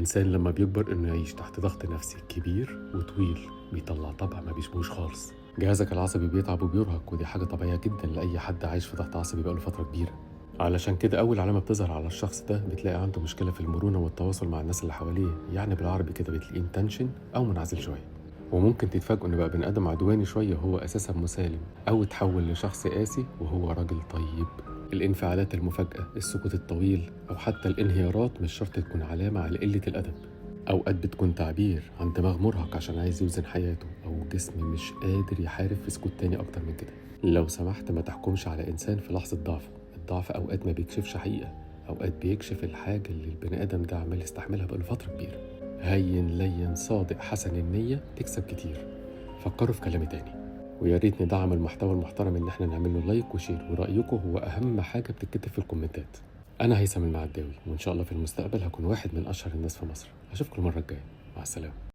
الإنسان لما بيكبر إنه يعيش تحت ضغط نفسي كبير وطويل بيطلع طبع ما بيشبهوش خالص. جهازك العصبي بيتعب وبيرهق، ودي حاجة طبيعية جدا لأي حد عايش في ضغط عصبي بقاله فترة كبيرة. علشان كده أول علامة بتظهر على الشخص ده بتلاقي عنده مشكلة في المرونة والتواصل مع الناس اللي حواليه، يعني بالعربي كده بتلاقيه تنشن أو منعزل شوية. وممكن تتفاجئوا إن بقى بني آدم عدواني شوية هو أساسا مسالم، أو اتحول لشخص قاسي وهو راجل طيب. الانفعالات المفاجئة، السكوت الطويل، أو حتى الانهيارات مش شرط تكون علامة على قلة الأدب. أوقات بتكون تعبير عن دماغ مرهق عشان عايز يوزن حياته، أو جسم مش قادر يحارب في سكوت تاني أكتر من كده. لو سمحت ما تحكمش على إنسان في لحظة ضعف. الضعف أوقات ما بيكشفش حقيقة، أوقات بيكشف الحاجة اللي البني آدم ده عمال يستحملها بقاله فترة كبيرة. هين لين صادق حسن النية تكسب كتير. فكروا في كلامي تاني، ويا ريت ندعم المحتوى المحترم ان احنا نعمل له لايك وشير، ورأيكم هو اهم حاجة بتتكتب في الكومنتات. انا هيثم المعداوي، وان شاء الله في المستقبل هكون واحد من اشهر الناس في مصر. اشوفكم المرة الجاية، مع السلامة.